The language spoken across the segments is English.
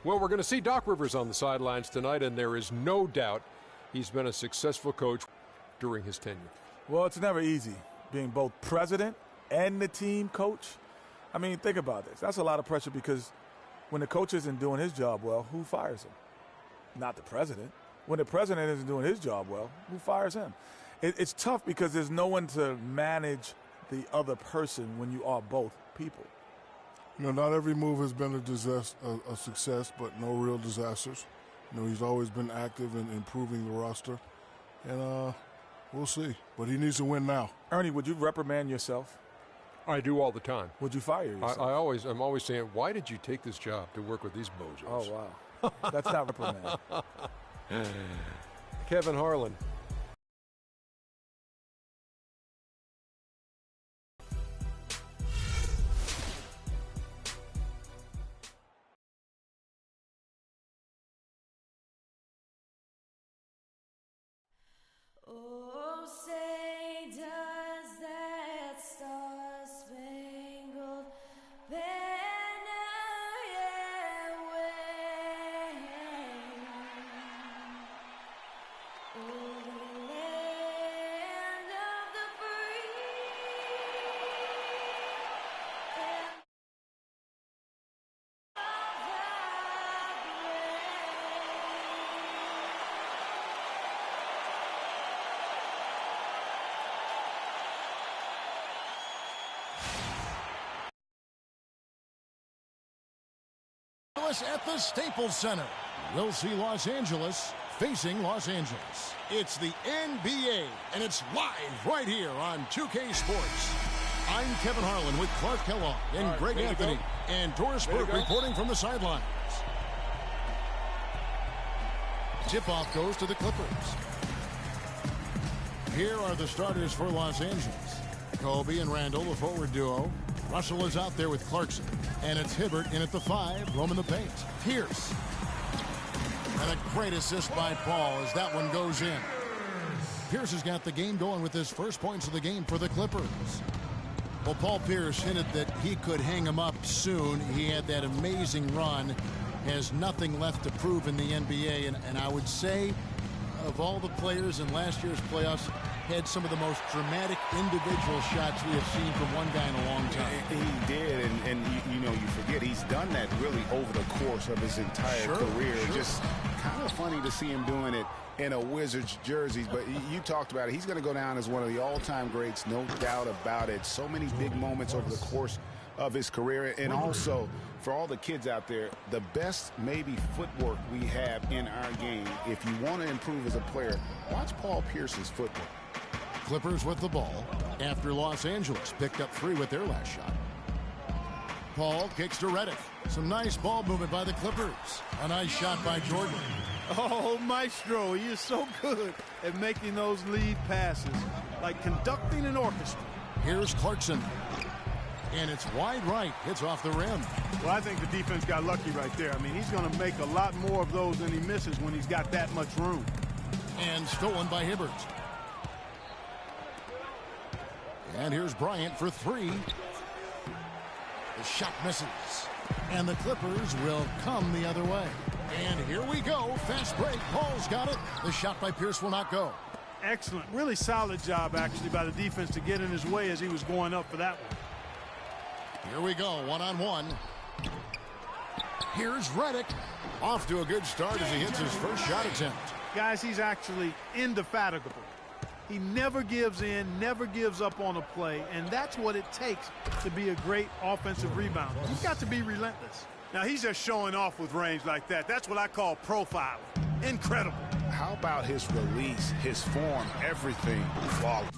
Well, we're going to see Doc Rivers on the sidelines tonight, and there is no doubt he's been a successful coach during his tenure. Well, it's never easy being both president and the team coach. I mean, think about this. That's a lot of pressure because when the coach isn't doing his job well, who fires him? Not the president. When the president isn't doing his job well, who fires him? It's tough because there's no one to manage the other person when you are both people. You know, not every move has been a success, but no real disasters. You know, he's always been active in improving the roster. And we'll see. But he needs to win now. Ernie, would you reprimand yourself? I do all the time. Would you fire yourself? I'm always saying, why did you take this job to work with these bozos? Oh, wow. That's not reprimand. Kevin Harlan. Oh, say does that star-spangled banner yet wave over the land of the free and of the At the Staples Center, we'll see Los Angeles facing Los Angeles. It's the NBA, and it's live right here on 2K Sports. I'm Kevin Harlan with Clark Kellogg and Greg Anthony and Doris Burke reporting from the sidelines. Tip-off goes to the Clippers. Here are the starters for Los Angeles. Kobe and Randall, the forward duo. Russell is out there with Clarkson. And it's Hibbert in at the 5, roaming the paint. Pierce. And a great assist by Paul as that one goes in. Pierce has got the game going with his first points of the game for the Clippers. Well, Paul Pierce hinted that he could hang him up soon. He had that amazing run. Has nothing left to prove in the NBA. And I would say, of all the players in last year's playoffs, had some of the most dramatic individual shots we have seen from one guy in a long time. He did, and you know, you forget he's done that really over the course of his entire career. Just kind of funny to see him doing it in a Wizards jersey, but you talked about it. He's going to go down as one of the all-time greats, no doubt about it. So many big moments over the course of his career, and also for all the kids out there, the best maybe footwork we have in our game. If you want to improve as a player, watch Paul Pierce's footwork. Clippers with the ball after Los Angeles picked up 3 with their last shot. Paul kicks to Redick. Some nice ball movement by the Clippers. A nice shot by Jordan. Oh, Maestro, he is so good at making those lead passes, like conducting an orchestra. Here's Clarkson. And it's wide right. Hits off the rim. Well, I think the defense got lucky right there. I mean, he's going to make a lot more of those than he misses when he's got that much room. And stolen by Hibbert. And here's Bryant for 3. The shot misses. And the Clippers will come the other way. And here we go. Fast break. Paul's got it. The shot by Pierce will not go. Excellent. Really solid job, actually, by the defense to get in his way as he was going up for that one. Here we go. One-on-one. Here's Redick. Off to a good start as he hits his first shot attempt. Guys, he's actually indefatigable. He never gives in, never gives up on a play, and that's what it takes to be a great offensive rebounder. You've got to be relentless. Now, he's just showing off with range like that. That's what I call profiling. Incredible. How about his release, his form, everything flawless.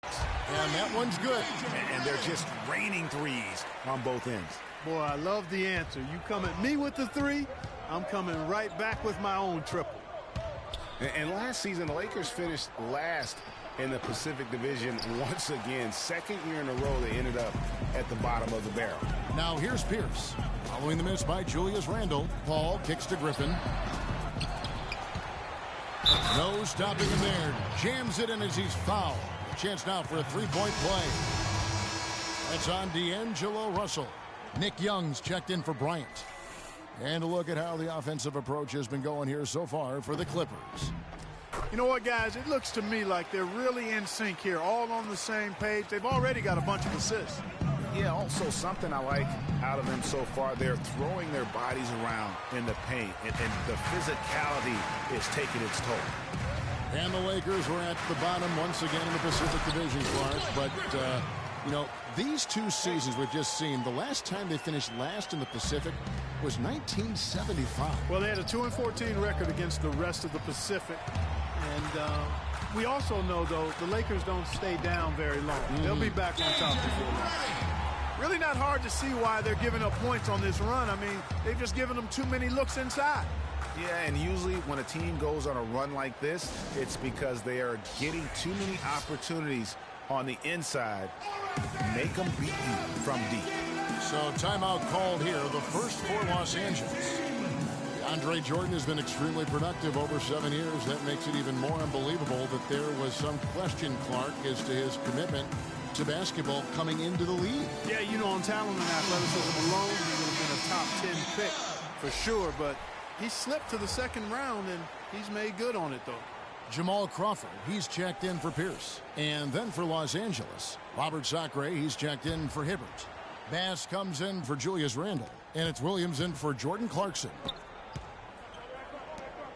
And that one's good. And they're just raining threes on both ends. Boy, I love the answer. You come at me with the 3, I'm coming right back with my own triple. And last season, the Lakers finished last in the Pacific Division once again. Second year in a row, they ended up at the bottom of the barrel. Now here's Pierce. Following the miss by Julius Randle. Paul kicks to Griffin. No stopping him there. Jams it in as he's fouled. chance now for a three-point play. That's on D'Angelo Russell. Nick Young's checked in for Bryant. And a look at how the offensive approach has been going here so far for the Clippers. You know what, guys? It looks to me like they're really in sync here, all on the same page. They've already got a bunch of assists. Yeah, also something I like out of them so far, they're throwing their bodies around in the paint, and the physicality is taking its toll. And the Lakers were at the bottom once again in the Pacific Division, Clark. But, you know, these two seasons we've just seen, the last time they finished last in the Pacific was 1975. Well, they had a 2-14 record against the rest of the Pacific. And we also know, though, the Lakers don't stay down very long. They'll be back on top before long. Really not hard to see why they're giving up points on this run. I mean, they've just given them too many looks inside. Yeah, and usually when a team goes on a run like this, it's because they are getting too many opportunities on the inside. Make them beat you from deep. So timeout called here, the first for Los Angeles. Andre Jordan has been extremely productive over 7 years. That makes it even more unbelievable that there was some question, Clark, as to his commitment to basketball coming into the league. Yeah, you know, on talent and athleticism alone, he would have been a top 10 pick for sure, but he slipped to the second round, and he's made good on it, though. Jamal Crawford, he's checked in for Pierce. And then for Los Angeles, Robert Sacre, he's checked in for Hibbert. Bass comes in for Julius Randle. And it's Williams in for Jordan Clarkson.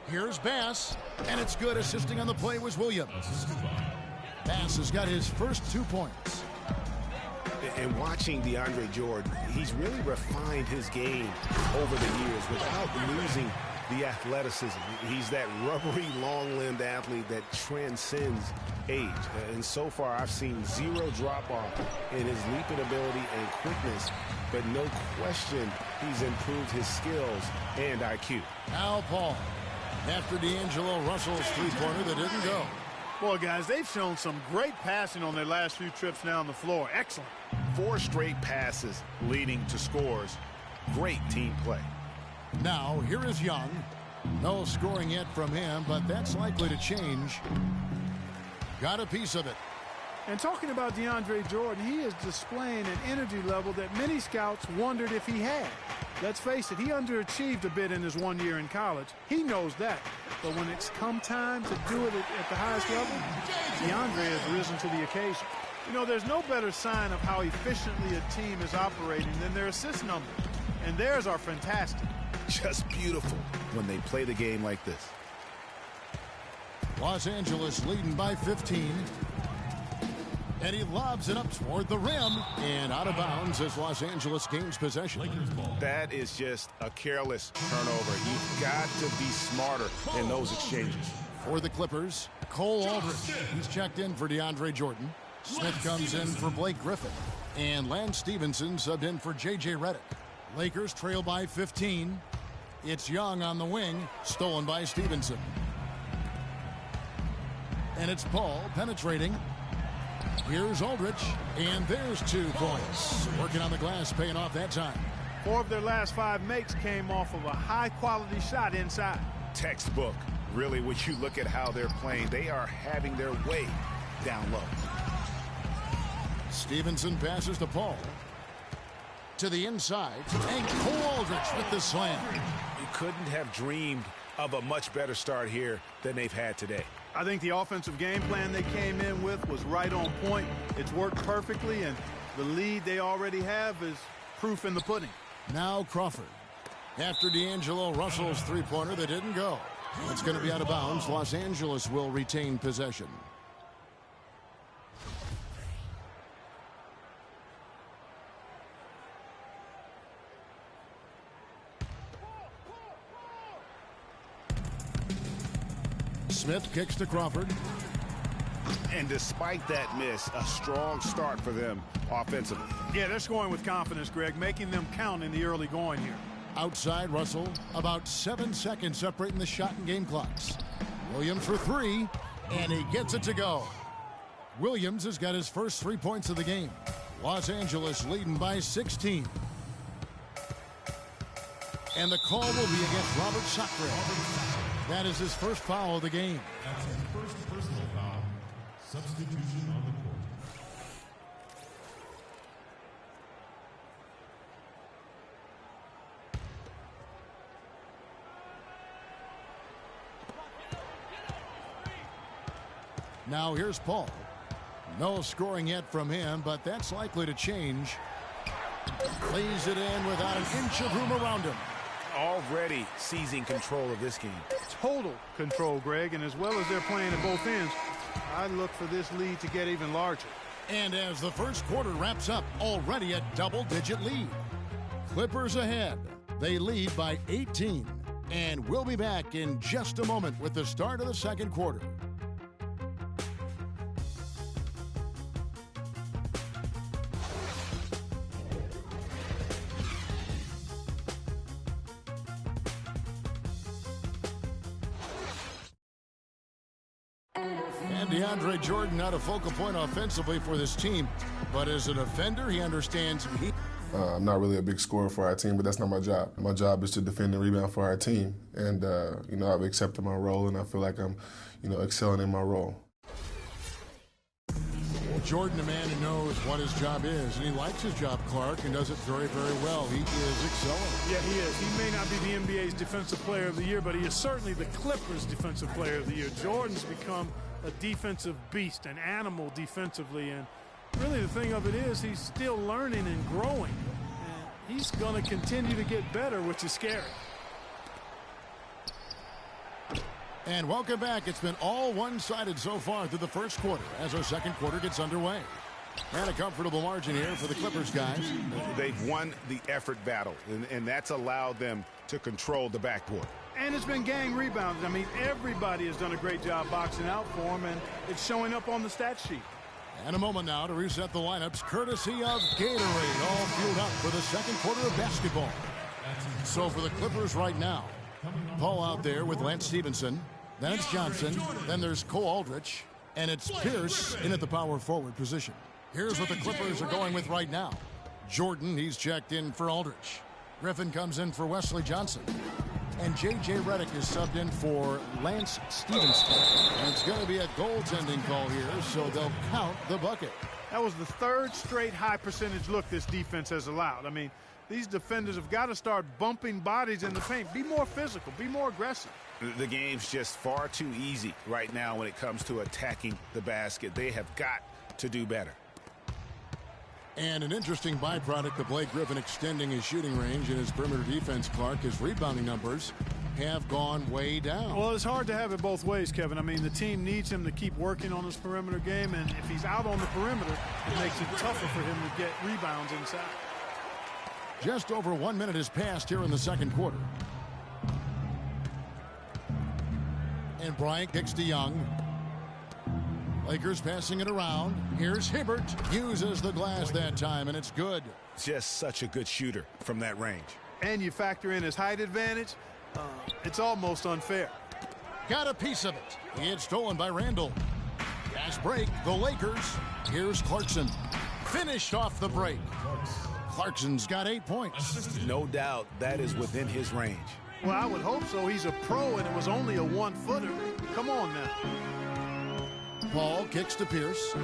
Here's Bass, and it's good. Assisting on the play was Williams. Bass has got his first 2 points. And watching DeAndre Jordan, he's really refined his game over the years without losing the athleticism. He's that rubbery, long-limbed athlete that transcends age. And so far, I've seen zero drop-off in his leaping ability and quickness. But no question, he's improved his skills and IQ. Al Paul, after D'Angelo Russell's three-pointer that didn't go. Boy, guys, they've shown some great passing on their last few trips down the floor. Excellent. 4 straight passes leading to scores. Great team play. Now, here is Young. No scoring yet from him, but that's likely to change. Got a piece of it. And talking about DeAndre Jordan, he is displaying an energy level that many scouts wondered if he had. Let's face it, he underachieved a bit in his 1 year in college. He knows that. But when it's come time to do it at the highest level, DeAndre has risen to the occasion. You know, there's no better sign of how efficiently a team is operating than their assist numbers. And theirs are fantastic. Just beautiful when they play the game like this. Los Angeles leading by 15. And he lobs it up toward the rim. And out of bounds as Los Angeles gains possession. That is just a careless turnover. You've got to be smarter in those exchanges. For the Clippers, Cole Aldrich. He's checked in for DeAndre Jordan. Smith comes in for Blake Griffin. And Lance Stevenson subbed in for J.J. Redick. Lakers trail by 15. It's Young on the wing, stolen by Stevenson. And it's Paul penetrating. Here's Aldrich, and there's 2 points. Working on the glass, paying off that time. 4 of their last 5 makes came off of a high-quality shot inside. Textbook. Really, when you look at how they're playing, they are having their way down low. Stevenson passes to Paul. To the inside, and Cole Aldrich with the slam. You couldn't have dreamed of a much better start here than they've had today. I think the offensive game plan they came in with was right on point. It's worked perfectly, and the lead they already have is proof in the pudding. Now Crawford. After D'Angelo Russell's three-pointer that didn't go. It's going to be out of bounds. Los Angeles will retain possession. Smith kicks to Crawford. And despite that miss, a strong start for them offensively. Yeah, they're scoring with confidence, Greg, making them count in the early going here. Outside Russell, about 7 seconds separating the shot and game clocks. Williams for 3, and he gets it to go. Williams has got his first 3 points of the game. Los Angeles leading by 16. And the call will be against Robert Sacre. That is his first foul of the game. That's his first personal foul. Substitution on the Now here's Paul. No scoring yet from him, but that's likely to change. Lays it in without an inch of room around him. Already seizing control of this game. Total control, Greg, and as well as they're playing at both ends, I look for this lead to get even larger. And as the first quarter wraps up, already a double-digit lead. Clippers ahead. They lead by 18. And we'll be back in just a moment with the start of the second quarter. And DeAndre Jordan not a focal point offensively for this team, but as a defender, he understands I'm not really a big scorer for our team, but that's not my job. My job is to defend and rebound for our team. And, I've accepted my role, and I feel like I'm, excelling in my role. Jordan, a man who knows what his job is, and he likes his job, Clark, and does it very, very well. He is excelling. Yeah, he is. He may not be the NBA's Defensive Player of the Year, but he is certainly the Clippers' Defensive Player of the Year. Jordan's become a defensive beast, an animal defensively, and really the thing of it is he's still learning and growing, and he's going to continue to get better, which is scary. And welcome back. It's been all one-sided so far through the first quarter as our second quarter gets underway. And a comfortable margin here for the Clippers, guys. They've won the effort battle, and that's allowed them to control the backboard. And it's been gang rebounds. I mean, everybody has done a great job boxing out for him, and it's showing up on the stat sheet. And a moment now to reset the lineups, courtesy of Gatorade, all fueled up for the second quarter of basketball. So for the Clippers right now, Paul out there with Lance Stevenson. Then it's Johnson. Then there's Cole Aldrich. And it's Pierce in at the power forward position. Here's what the Clippers are going with right now. Jordan, he's checked in for Aldrich. Griffin comes in for Wesley Johnson. And J.J. Redick is subbed in for Lance Stevenson. And it's going to be a goaltending call here, so they'll count the bucket. That was the third straight high percentage look this defense has allowed. I mean, these defenders have got to start bumping bodies in the paint. Be more physical. Be more aggressive. The game's just far too easy right now when it comes to attacking the basket. They have got to do better. And an interesting byproduct of Blake Griffin extending his shooting range in his perimeter defense, Clark, his rebounding numbers have gone way down. Well, it's hard to have it both ways, Kevin. I mean, the team needs him to keep working on his perimeter game, and if he's out on the perimeter, it makes it tougher for him to get rebounds inside. Just over 1 minute has passed here in the second quarter. And Bryant kicks to Young. Lakers passing it around. Here's Hibbert. Uses the glass that time, and it's good. Just such a good shooter from that range. And you factor in his height advantage, it's almost unfair. Got a piece of it. It's stolen by Randall. Fast break, the Lakers. Here's Clarkson. Finished off the break. Clarkson's got 8 points. No doubt that is within his range. Well, I would hope so. He's a pro, and it was only a 1-footer. Come on now. Paul kicks to Pierce.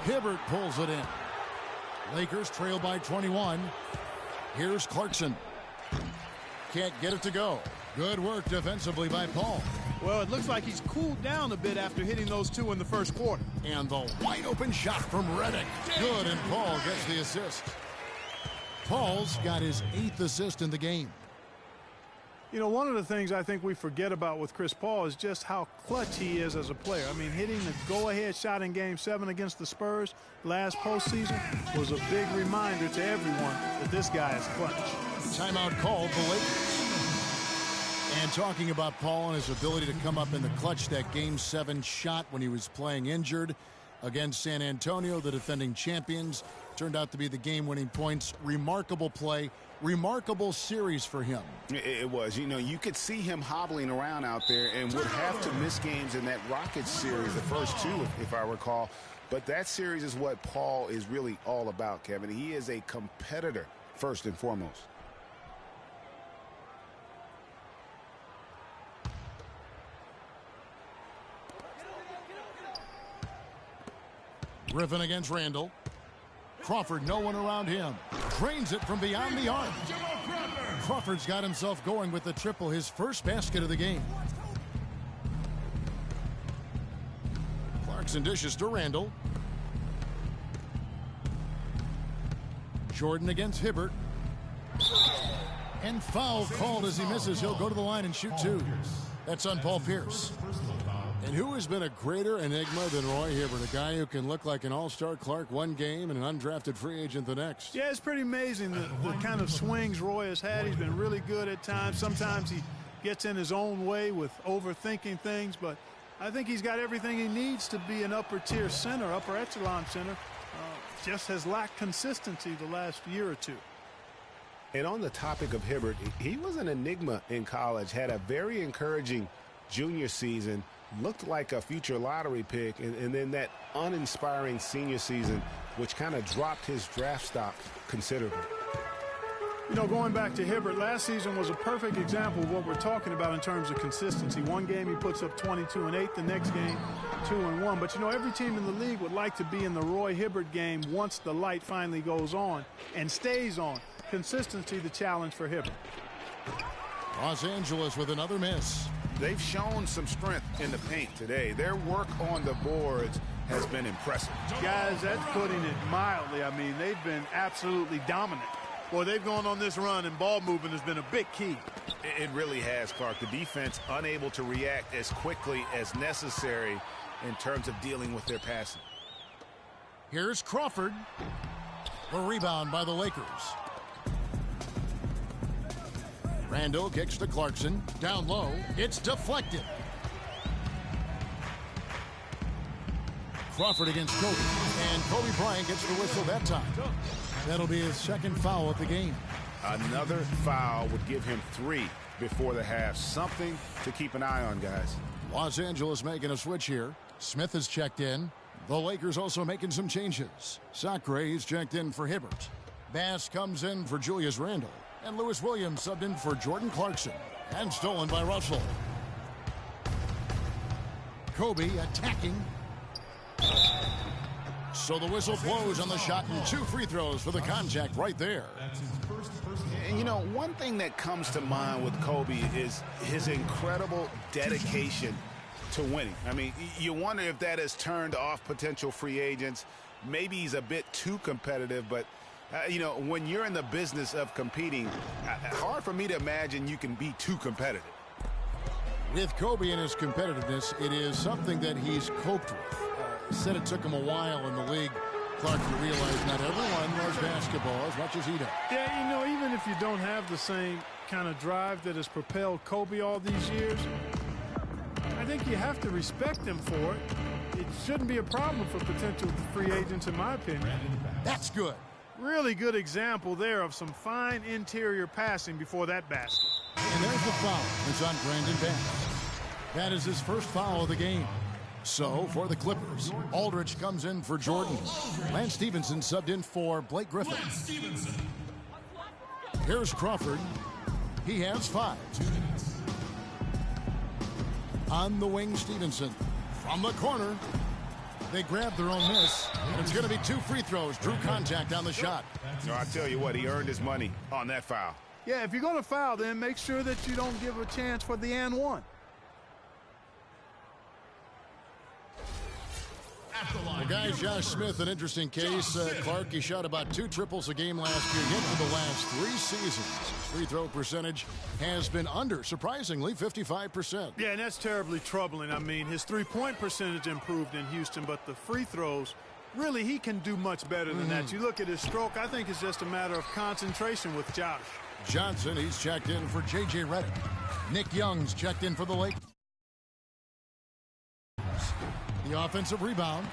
Hibbert pulls it in. Lakers trail by 21. Here's Clarkson. Can't get it to go. Good work defensively by Paul. Well, it looks like he's cooled down a bit after hitting those two in the first quarter. And the wide open shot from Redick. Good, and Paul gets the assist. Paul's got his 8th assist in the game. You know, one of the things I think we forget about with Chris Paul is just how clutch he is as a player. I mean, hitting the go-ahead shot in Game 7 against the Spurs last postseason was a big reminder to everyone that this guy is clutch. Timeout called the Lakers. And talking about Paul and his ability to come up in the clutch, that Game 7 shot when he was playing injured against San Antonio, the defending champions, turned out to be the game-winning points. Remarkable play. Remarkable series for him. It was. You know, you could see him hobbling around out there and would have to miss games in that Rockets series, the first two, if I recall. But that series is what Paul is really all about, Kevin. He is a competitor, first and foremost. Griffin against Randall. Crawford, no one around him. Drains it from beyond the arc. Crawford's got himself going with the triple, his first basket of the game. Clarkson dishes to Randall. Jordan against Hibbert. And foul called as he misses. He'll go to the line and shoot two. That's on Paul Pierce. And who has been a greater enigma than Roy Hibbert, a guy who can look like an all-star Clark one game and an undrafted free agent the next? Yeah, it's pretty amazing the kind of swings Roy has had. He's been really good at times. Sometimes he gets in his own way with overthinking things, but I think he's got everything he needs to be an upper-tier center, upper echelon center. Just has lacked consistency the last year or two. And on the topic of Hibbert, he was an enigma in college, had a very encouraging junior season, looked like a future lottery pick, and then that uninspiring senior season, which kind of dropped his draft stock considerably. You know, going back to Hibbert, last season was a perfect example of what we're talking about in terms of consistency. One game he puts up 22 and 8, the next game 2 and 1. But you know, every team in the league would like to be in the Roy Hibbert game once the light finally goes on and stays on. Consistency, the challenge for Hibbert. Los Angeles with another miss. They've shown some strength in the paint today. Their work on the boards has been impressive. Guys, that's putting it mildly. I mean, they've been absolutely dominant. Boy, they've gone on this run, and ball movement has been a big key. It really has, Clark. The defense unable to react as quickly as necessary in terms of dealing with their passing. Here's Crawford. A rebound by the Lakers. Randall kicks to Clarkson. Down low. It's deflected. Crawford against Kobe. And Kobe Bryant gets the whistle that time. That'll be his second foul of the game. Another foul would give him 3 before the half. Something to keep an eye on, guys. Los Angeles making a switch here. Smith has checked in. The Lakers also making some changes. Sacre is checked in for Hibbert. Bass comes in for Julius Randle. And Lewis Williams subbed in for Jordan Clarkson. And stolen by Russell. Kobe attacking. So the whistle blows on the shot and 2 free throws for the contact right there. And you know, one thing that comes to mind with Kobe is his incredible dedication to winning. I mean, you wonder if that has turned off potential free agents. Maybe he's a bit too competitive, but you know, when you're in the business of competing, hard for me to imagine you can be too competitive. With Kobe and his competitiveness, it is something that he's coped with. Said it took him a while in the league, Clark, to realize not everyone loves basketball as much as he does. Yeah, you know, even if you don't have the same kind of drive that has propelled Kobe all these years, I think you have to respect him for it. It shouldn't be a problem for potential free agents, in my opinion. That's good. Really good example there of some fine interior passing before that basket. And there's the foul. It's on Brandon Bass. That is his first foul of the game. So, for the Clippers, Aldridge comes in for Jordan. Lance Stevenson subbed in for Blake Griffin. Here's Crawford. He has 5. On the wing, Stevenson. From the corner. They grab their own miss. And it's going to be 2 free throws. Drew contact on the shot. No, I tell you what, he earned his money on that foul. Yeah, if you're going to foul, then make sure that you don't give a chance for the and one. The guy, Josh Smith, an interesting case. Clark, he shot about 2 triples a game last year. Yet for the last 3 seasons, his free throw percentage has been under, surprisingly, 55%. Yeah, and that's terribly troubling. I mean, his three-point percentage improved in Houston, but the free throws, really, he can do much better than that. You look at his stroke, I think it's just a matter of concentration with Josh. Johnson, he's checked in for J.J. Redick. Nick Young's checked in for the Lakers. The offensive rebound.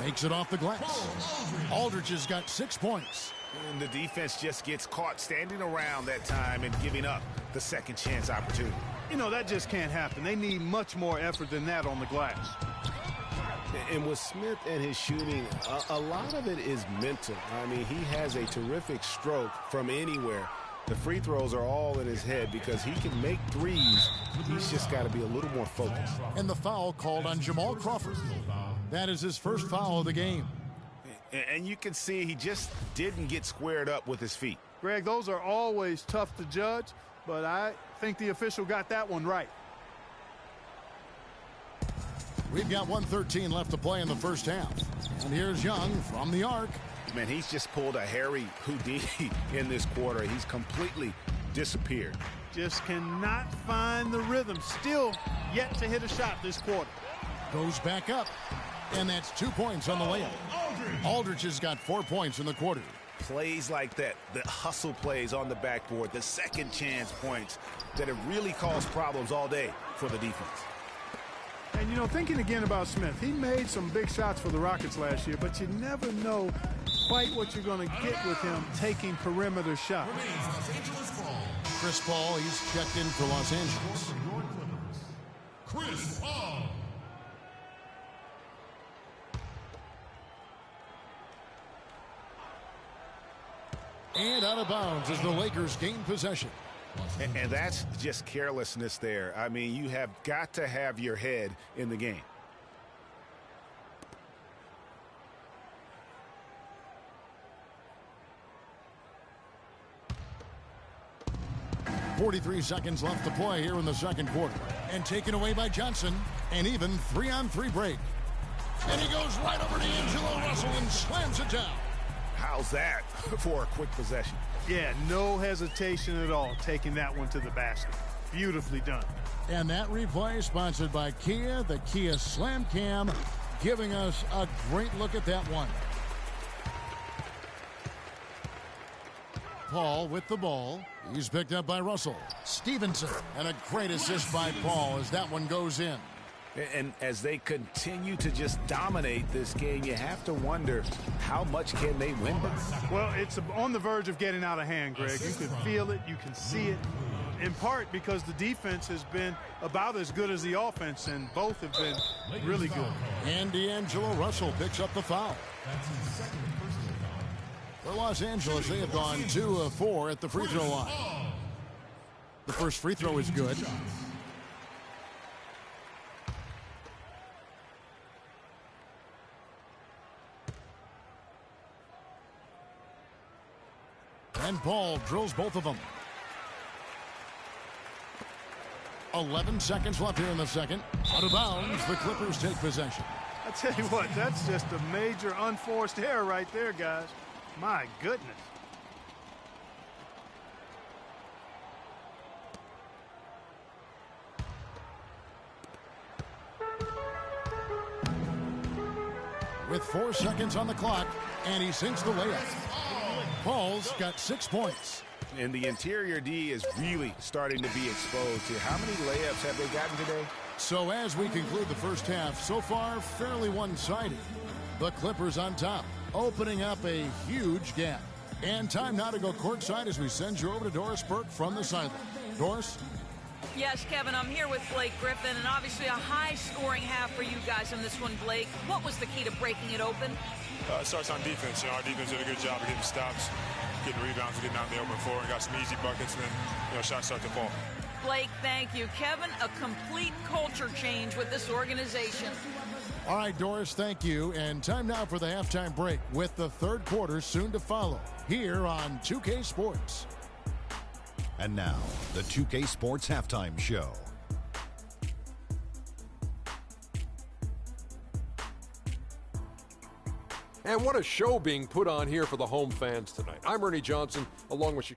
Makes it off the glass. Aldridge has got 6 points. And the defense just gets caught standing around that time and giving up the second chance opportunity. You know, that just can't happen. They need much more effort than that on the glass. And with Smith and his shooting, a lot of it is mental. I mean, he has a terrific stroke from anywhere. The free throws are all in his head because he can make threes. He's just got to be a little more focused. And the foul called on Jamal Crawford. That is his first foul of the game. And you can see he just didn't get squared up with his feet. Greg, those are always tough to judge, but I think the official got that one right. We've got 1:13 left to play in the first half. And here's Young from the arc. Man, he's just pulled a Harry Houdini in this quarter. He's completely disappeared. Just cannot find the rhythm. Still yet to hit a shot this quarter. Goes back up. And that's 2 points on the layup. Aldridge has got 4 points in the quarter. Plays like that, the hustle plays on the backboard, the second chance points that have really caused problems all day for the defense. And, you know, thinking again about Smith, he made some big shots for the Rockets last year, but you never know quite what you're going to get with him taking perimeter shots. Chris Paul, he's checked in for Los Angeles. Chris Paul. And out of bounds as the Lakers gain possession. And that's just carelessness there. I mean, you have got to have your head in the game. .43 seconds left to play here in the second quarter. And taken away by Johnson. An even 3-on-3 break. And he goes right over to D'Angelo Russell and slams it down. How's that for a quick possession? Yeah, no hesitation at all taking that one to the basket. Beautifully done. And that replay sponsored by Kia, the Kia Slam Cam, giving us a great look at that one. Paul with the ball. He's picked up by Russell. Stevenson. And a great assist by Paul as that one goes in. And as they continue to just dominate this game, you have to wonder how much can they win by? Well, it's on the verge of getting out of hand, Greg. You can feel it. You can see it. In part because the defense has been about as good as the offense, and both have been really good. And D'Angelo Russell picks up the foul. For Los Angeles, they have gone 2 of 4 at the free throw line. The first free throw is good. And Paul drills both of them. 11 seconds left here in the second. Out of bounds, the Clippers take possession. I tell you what, that's just a major unforced error right there, guys. My goodness. With 4 seconds on the clock, and he sinks the layup. Paul's got 6 points. And the interior D is really starting to be exposed here. How many layups have they gotten today? So as we conclude the first half, so far fairly one-sided. The Clippers on top, opening up a huge gap. And time now to go courtside as we send you over to Doris Burke from the sideline. Doris? Yes, Kevin, I'm here with Blake Griffin, and obviously a high-scoring half for you guys in this one, Blake. What was the key to breaking it open? It starts on defense. You know, our defense did a good job of getting stops, getting rebounds, getting out in the open floor, and got some easy buckets, and then, shots start to fall. Blake, thank you. Kevin, a complete culture change with this organization. All right, Doris, thank you. And time now for the halftime break with the third quarter soon to follow here on 2K Sports. And now, the 2K Sports Halftime Show. And what a show being put on here for the home fans tonight. I'm Ernie Johnson, along with